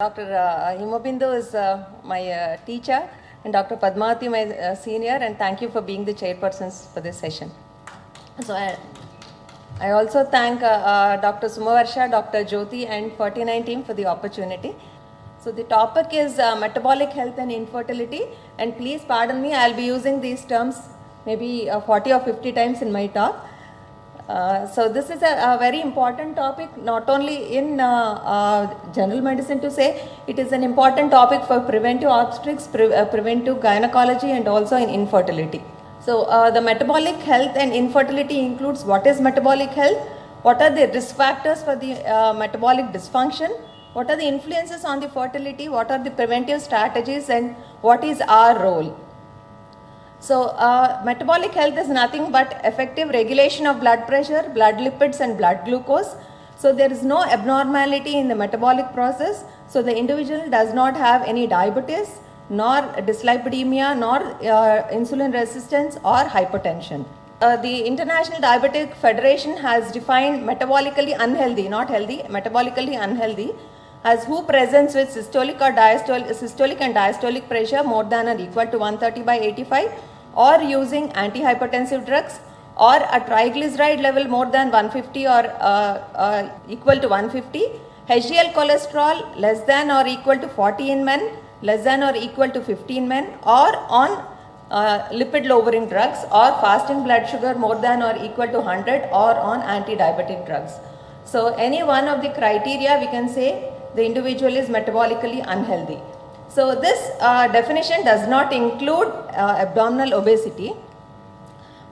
Dr. Himabindu is my teacher, and Dr. Padmavati my senior, and thank you for being the chairpersons for this session. So I also thank Dr. Sumavarsha, Dr. Jyoti and 49 team for the opportunity. So the topic is metabolic health and infertility, and please pardon me, I'll be using these terms maybe 40 or 50 times in my talk. So this is a very important topic, not only in general medicine to say, it is an important topic for preventive obstetrics, preventive gynecology and also in infertility. So the metabolic health and infertility includes what is metabolic health, what are the risk factors for the metabolic dysfunction, what are the influences on the fertility, what are the preventive strategies and what is our role. So metabolic health is nothing but effective regulation of blood pressure, blood lipids and blood glucose. So there is no abnormality in the metabolic process. So the individual does not have any diabetes, nor dyslipidemia, nor insulin resistance or hypertension. The International Diabetic Federation has defined metabolically unhealthy, not healthy, metabolically unhealthy as who presents with systolic or systolic and diastolic pressure more than or equal to 130/85 or using antihypertensive drugs or a triglyceride level more than 150 or equal to 150, HDL cholesterol less than or equal to 40 in men, less than or equal to 50 in men, or on lipid lowering drugs or fasting blood sugar more than or equal to 100 or on anti-diabetic drugs. So any one of the criteria we can say the individual is metabolically unhealthy. So this definition does not include abdominal obesity,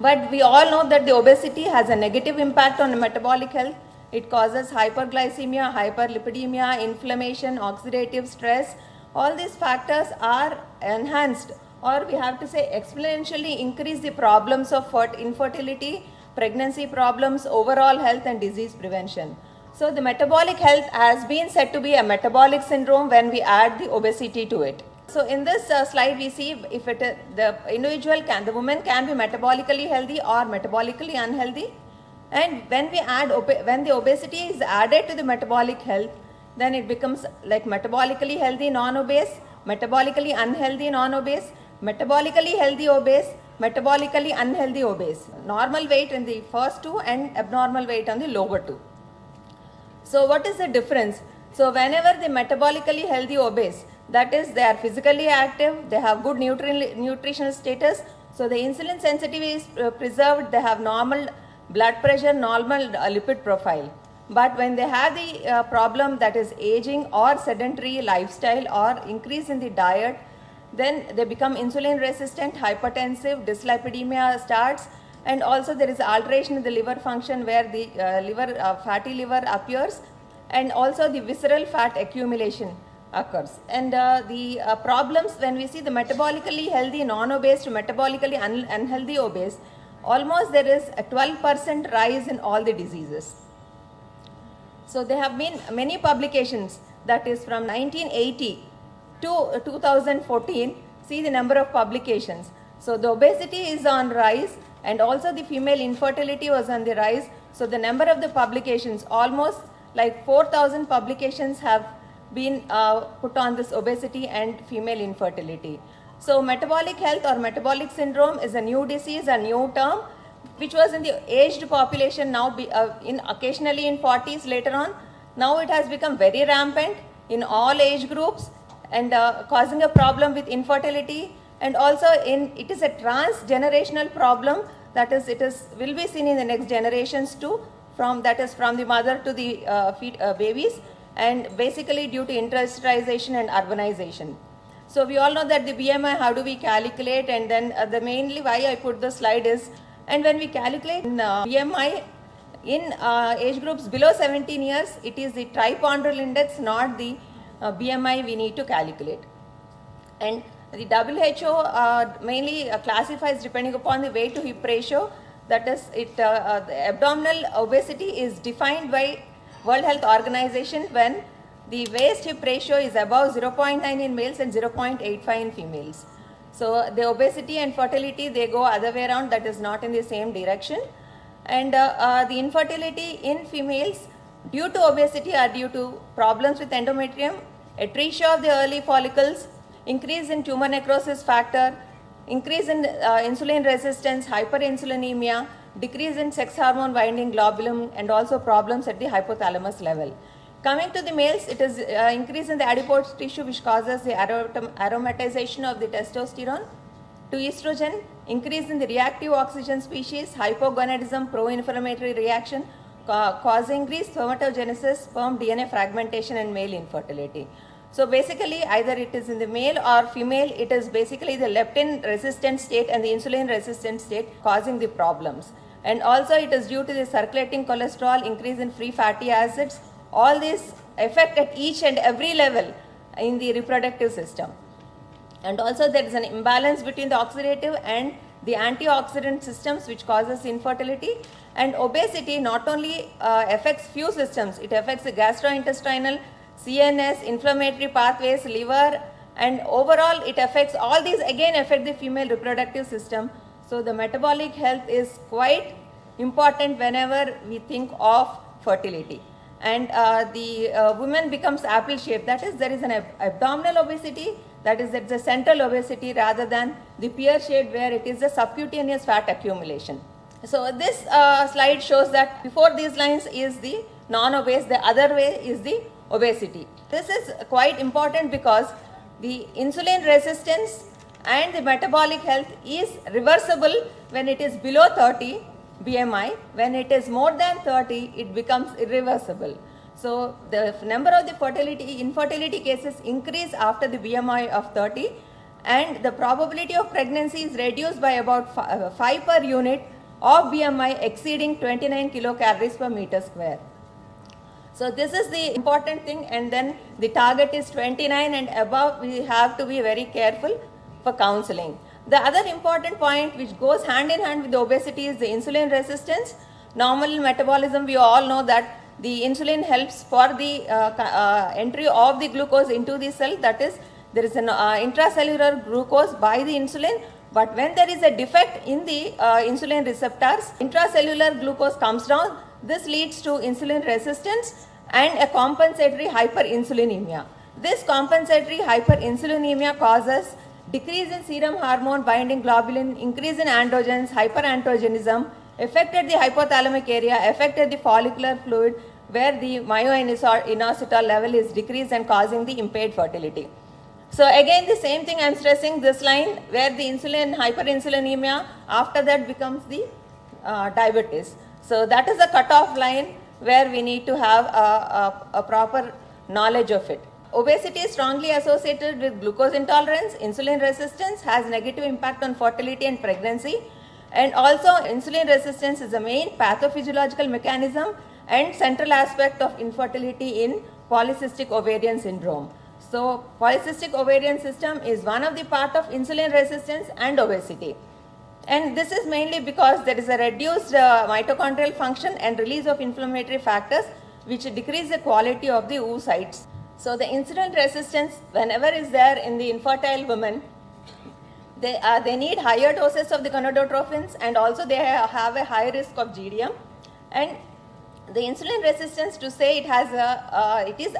but we all know that the obesity has a negative impact on the metabolic health. It causes hyperglycemia, hyperlipidemia, inflammation, oxidative stress. All these factors are enhanced, or we have to say exponentially increase the problems of infertility, pregnancy problems, overall health and disease prevention. So the metabolic health has been said to be a metabolic syndrome when we add the obesity to it. So in this slide we see if the woman can be metabolically healthy or metabolically unhealthy, and when the obesity is added to the metabolic health, then it becomes like metabolically healthy non-obese, metabolically unhealthy non-obese, metabolically healthy obese, metabolically unhealthy obese. Normal weight in the first two and abnormal weight on the lower two. So what is the difference? So whenever the metabolically healthy obese, that is they are physically active, they have good nutritional status, so the insulin sensitivity is preserved, they have normal blood pressure, normal lipid profile. But when they have the problem that is aging or sedentary lifestyle or increase in the diet, then they become insulin resistant, hypertensive, dyslipidemia starts, and also there is alteration in the liver function where the fatty liver appears, and also the visceral fat accumulation occurs. And the problems when we see the metabolically healthy non-obese to metabolically unhealthy obese, almost there is a 12% rise in all the diseases. So there have been many publications, that is from 1980 to 2014, see the number of publications. So the obesity is on rise, and also the female infertility was on the rise. So the number of the publications, almost like 4,000 publications have been put on this obesity and female infertility. So metabolic health or metabolic syndrome is a new disease, a new term, which was in the aged population, now occasionally in 40s later on. Now it has become very rampant in all age groups and causing a problem with infertility. And also it is a transgenerational problem, that is will be seen in the next generations too, from the mother to the babies, and basically due to industrialization and urbanization. So we all know that the BMI, how do we calculate, and then the mainly why I put the slide is, and when we calculate BMI in age groups below 17 years, it is the triponderal index, not the BMI we need to calculate. And the WHO mainly classifies depending upon the weight to hip ratio. That is, the abdominal obesity is defined by World Health Organization when the waist hip ratio is above 0.9 in males and 0.85 in females. So the obesity and fertility, they go other way around, that is not in the same direction. And the infertility in females due to obesity or due to problems with endometrium atresia of the early follicles, increase in tumor necrosis factor, increase in insulin resistance, hyperinsulinemia, decrease in sex hormone binding globulin, and also problems at the hypothalamus level. Coming to the males, it is increase in the adipose tissue which causes the aromatization of the testosterone to estrogen, increase in the reactive oxygen species, hypogonadism, pro-inflammatory reaction, causing increased spermatogenesis, sperm DNA fragmentation, and male infertility. So basically, either it is in the male or female, it is basically the leptin resistant state and the insulin resistant state causing the problems. And also it is due to the circulating cholesterol, increase in free fatty acids. All these affect at each and every level in the reproductive system. And also there is an imbalance between the oxidative and the antioxidant systems which causes infertility. And obesity not only affects few systems, it affects the gastrointestinal, CNS, inflammatory pathways, liver, and overall it affects all these again affect the female reproductive system. So the metabolic health is quite important whenever we think of fertility. And the woman becomes apple shaped, that is there is an abdominal obesity, that is it's a central obesity rather than the pear shaped where it is a subcutaneous fat accumulation. So this slide shows that before these lines is the non-obese, the other way is the obesity. This is quite important because the insulin resistance and the metabolic health is reversible when it is below 30 BMI. When it is more than 30, it becomes irreversible. So the number of the infertility cases increase after the BMI of 30, and the probability of pregnancy is reduced by about 5 per unit of BMI exceeding 29 kilocalories per meter square. So this is the important thing, and then the target is 29 and above. We have to be very careful for counseling. The other important point which goes hand in hand with the obesity is the insulin resistance. Normal metabolism, we all know that the insulin helps for the entry of the glucose into the cell, that is there is an intracellular glucose by the insulin, but when there is a defect in the insulin receptors, intracellular glucose comes down. This leads to insulin resistance and a compensatory hyperinsulinemia. This compensatory hyperinsulinemia causes decrease in serum hormone binding globulin, increase in androgens, hyperandrogenism, affected the hypothalamic area, affected the follicular fluid where the myoinositol level is decreased and causing the impaired fertility. So again the same thing I am stressing this line where the insulin hyperinsulinemia after that becomes the diabetes. So that is a cutoff line where we need to have a proper knowledge of it. Obesity is strongly associated with glucose intolerance, insulin resistance, has negative impact on fertility and pregnancy, and also insulin resistance is the main pathophysiological mechanism and central aspect of infertility in polycystic ovarian syndrome. So polycystic ovarian system is one of the part of insulin resistance and obesity. And this is mainly because there is a reduced mitochondrial function and release of inflammatory factors which decrease the quality of the oocytes. So the insulin resistance whenever is there in the infertile women, they need higher doses of the gonadotropins, and also they have a high risk of GDM. And the insulin resistance, to say it has it is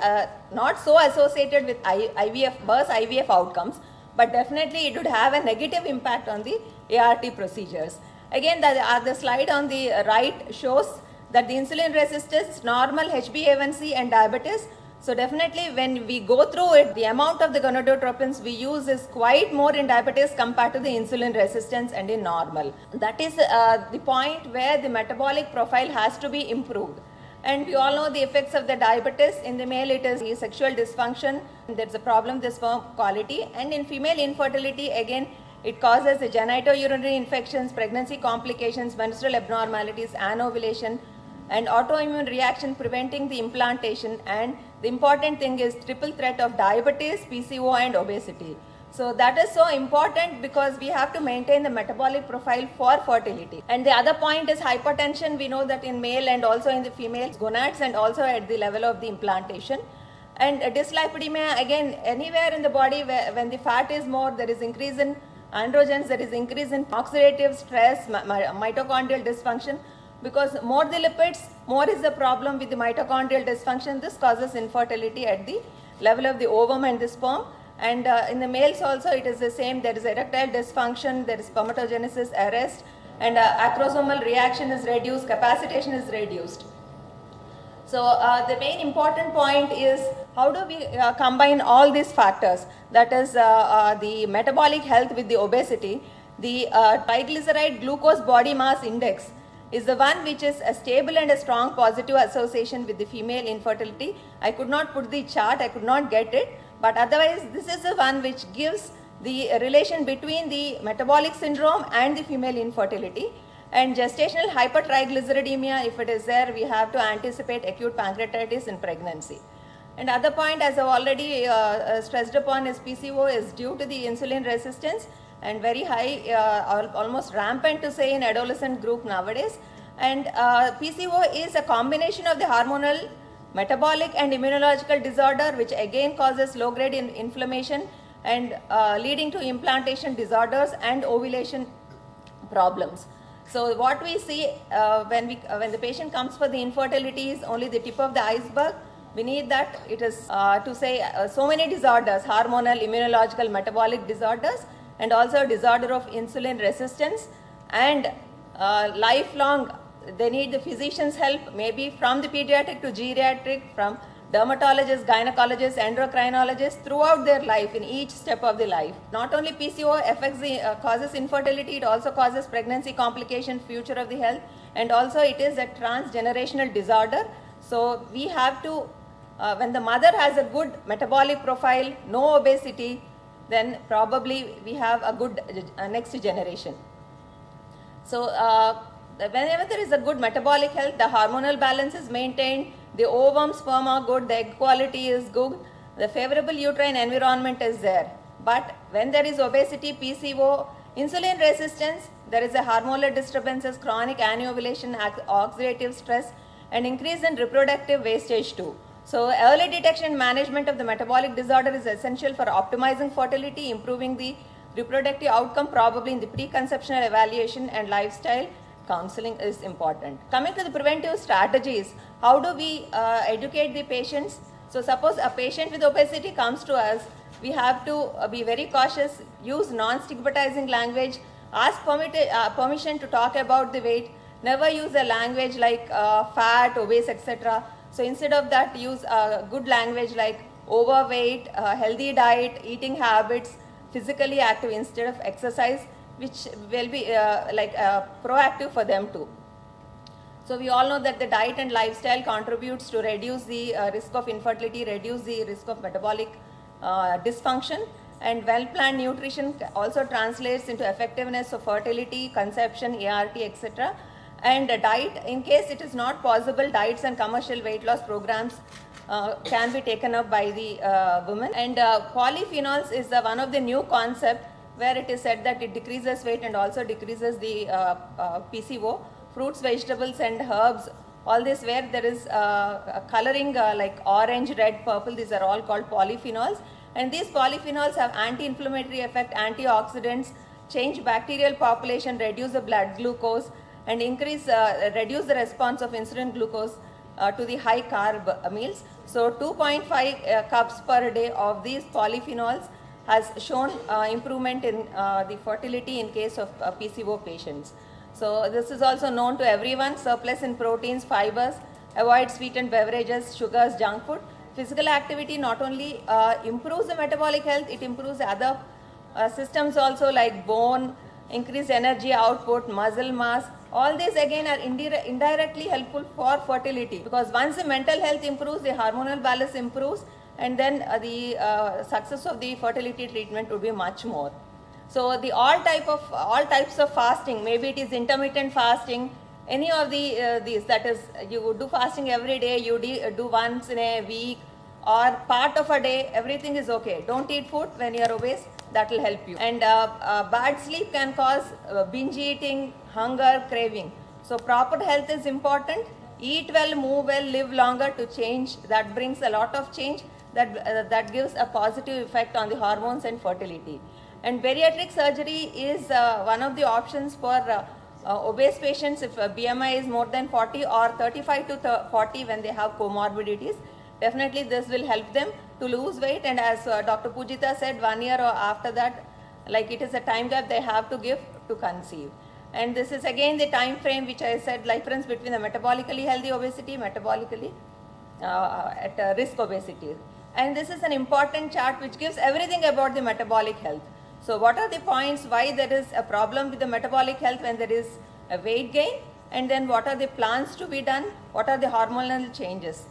not so associated with IVF outcomes, but definitely it would have a negative impact on the ART procedures. Again, the slide on the right shows that the insulin resistance, normal HbA1c and diabetes. So definitely when we go through it, the amount of the gonadotropins we use is quite more in diabetes compared to the insulin resistance and in normal. That is the point where the metabolic profile has to be improved. And we all know the effects of the diabetes. In the male, it is the sexual dysfunction. There's a problem with sperm quality. And in female infertility, again, it causes the genitourinary infections, pregnancy complications, menstrual abnormalities, anovulation, and autoimmune reaction preventing the implantation. And the important thing is triple threat of diabetes, PCO, and obesity. So that is so important because we have to maintain the metabolic profile for fertility. And the other point is hypertension. We know that in male and also in the females, gonads, and also at the level of the implantation. And dyslipidemia, again, anywhere in the body where, when the fat is more, there is increase in androgens, there is increase in oxidative stress, mitochondrial dysfunction. Because more the lipids, more is the problem with the mitochondrial dysfunction. This causes infertility at the level of the ovum and the sperm. And in the males also it is the same. There is erectile dysfunction, there is spermatogenesis arrest, and acrosomal reaction is reduced, capacitation is reduced. So the main important point is how do we combine all these factors, that is the metabolic health with the obesity. The triglyceride glucose body mass index is the one which is a stable and a strong positive association with the female infertility. I could not put the chart, I could not get it, but otherwise this is the one which gives the relation between the metabolic syndrome and the female infertility. And gestational hypertriglyceridemia, if it is there, we have to anticipate acute pancreatitis in pregnancy. And other point, as I've already stressed upon, is PCO is due to the insulin resistance and very high, almost rampant to say in adolescent group nowadays. And PCO is a combination of the hormonal, metabolic and immunological disorder, which again causes low-grade inflammation and leading to implantation disorders and ovulation problems. So what we see when the patient comes for the infertility is only the tip of the iceberg. Beneath that, it is to say so many disorders, hormonal, immunological, metabolic disorders, and also disorder of insulin resistance, and lifelong they need the physician's help, maybe from the pediatric to geriatric, from dermatologists, gynecologists, endocrinologists throughout their life, in each step of the life. Not only PCO affects the causes infertility, it also causes pregnancy complication, future of the health, and also it is a transgenerational disorder. So we have to, when the mother has a good metabolic profile, no obesity, then probably we have a good next generation. So whenever there is a good metabolic health, the hormonal balance is maintained, the ovum, sperm are good, the egg quality is good, the favorable uterine environment is there. But when there is obesity, PCO, insulin resistance, there is a hormonal disturbances, chronic anovulation, oxidative stress, and increase in reproductive wastage too. So early detection and management of the metabolic disorder is essential for optimizing fertility, improving the reproductive outcome, probably in the preconceptional evaluation, and lifestyle counseling is important. Coming to the preventive strategies, how do we educate the patients? So suppose a patient with obesity comes to us, we have to be very cautious, use non-stigmatizing language, ask permission to talk about the weight, never use a language like fat, obese, etc. So instead of that, use good language like overweight, healthy diet, eating habits, physically active instead of exercise, which will be proactive for them too. So we all know that the diet and lifestyle contributes to reduce the risk of infertility, reduce the risk of metabolic dysfunction, and well-planned nutrition also translates into effectiveness of fertility, conception, ART, etc. And diet, in case it is not possible, diets and commercial weight loss programs can be taken up by the women. And polyphenols is one of the new concepts where it is said that it decreases weight and also decreases the PCO. Fruits, vegetables and herbs, all this where there is coloring like orange, red, purple, these are all called polyphenols. And these polyphenols have anti-inflammatory effect, antioxidants, change bacterial population, reduce the blood glucose, and reduce the response of insulin glucose to the high carb meals. So 2.5 cups per day of these polyphenols has shown improvement in the fertility in case of PCO patients. So this is also known to everyone, surplus in proteins, fibers, avoid sweetened beverages, sugars, junk food. Physical activity not only improves the metabolic health, it improves other systems also like bone, increased energy output, muscle mass. All these again are indirectly helpful for fertility, because once the mental health improves, the hormonal balance improves, and then the success of the fertility treatment would be much more. So the all types of fasting, maybe it is intermittent fasting, any of these, that is you would do fasting every day, you do once in a week or part of a day, everything is okay. Don't eat food when you are obese, that will help you. And bad sleep can cause binge eating, hunger, craving. So proper health is important. Eat well, move well, live longer to change. That brings a lot of change. That gives a positive effect on the hormones and fertility. And bariatric surgery is one of the options for obese patients if BMI is more than 40 or 35 to 40 when they have comorbidities. Definitely this will help them. to lose weight, and as Dr. Pujita said, 1 year or after that, like it is a time gap they have to give to conceive. And this is again the time frame which I said, like difference between the metabolically healthy obesity, metabolically at risk obesity. And this is an important chart which gives everything about the metabolic health. So what are the points why there is a problem with the metabolic health when there is a weight gain, and then what are the plans to be done, what are the hormonal changes.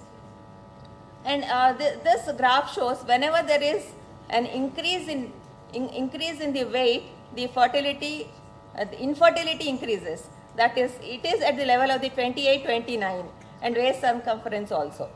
And this graph shows whenever there is an increase in the weight, the fertility, the infertility increases. That is, it is at the level of the 28, 29 and waist circumference also.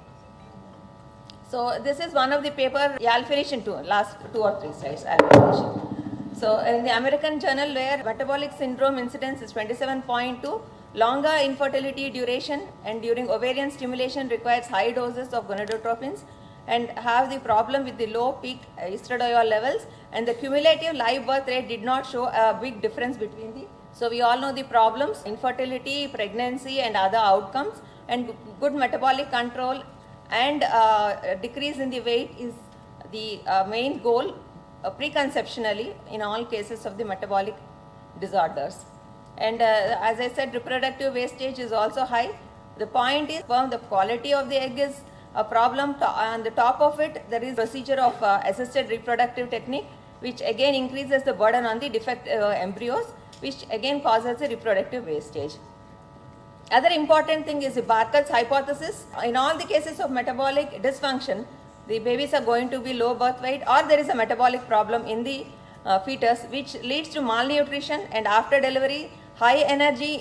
So this is one of the paper, yeah, I'll finish in last 2 or 3 slides, I'll finish. So in the American Journal, where metabolic syndrome incidence is 27.2, longer infertility duration and during ovarian stimulation requires high doses of gonadotropins, and have the problem with the low peak estradiol levels, and the cumulative live birth rate did not show a big difference between the. So we all know the problems, infertility, pregnancy and other outcomes, and good metabolic control and decrease in the weight is the main goal preconceptionally in all cases of the metabolic disorders. And as I said, reproductive wastage is also high. The point is, the quality of the egg is a problem. On the top of it, there is procedure of assisted reproductive technique, which again increases the burden on the defective embryos, which again causes the reproductive wastage. Other important thing is the Barker's hypothesis. In all the cases of metabolic dysfunction, the babies are going to be low birth weight, or there is a metabolic problem in the fetus, which leads to malnutrition, and after delivery, high energy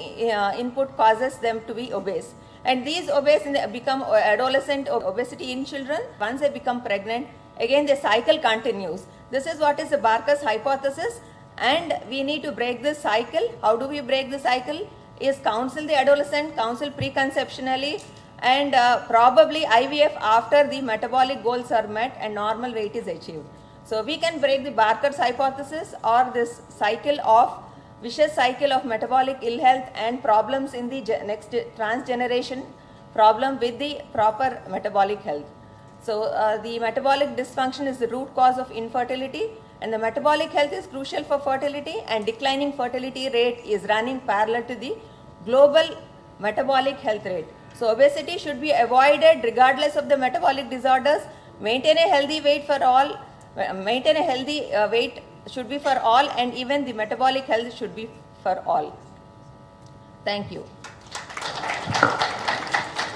input causes them to be obese. And these obese become adolescent obesity in children. Once they become pregnant, again the cycle continues. This is what is the Barker's hypothesis, and we need to break this cycle. How do we break the cycle? Is counsel the adolescent, counsel preconceptionally, and probably IVF after the metabolic goals are met and normal weight is achieved. So we can break the Barker's hypothesis, or this cycle of vicious cycle of metabolic ill health and problems in the next transgeneration problem with the proper metabolic health. So the metabolic dysfunction is the root cause of infertility, and the metabolic health is crucial for fertility, and declining fertility rate is running parallel to the global metabolic health rate. So obesity should be avoided regardless of the metabolic disorders. Maintain a healthy weight for all, maintain a healthy weight should be for all, and even the metabolic health should be for all. Thank you.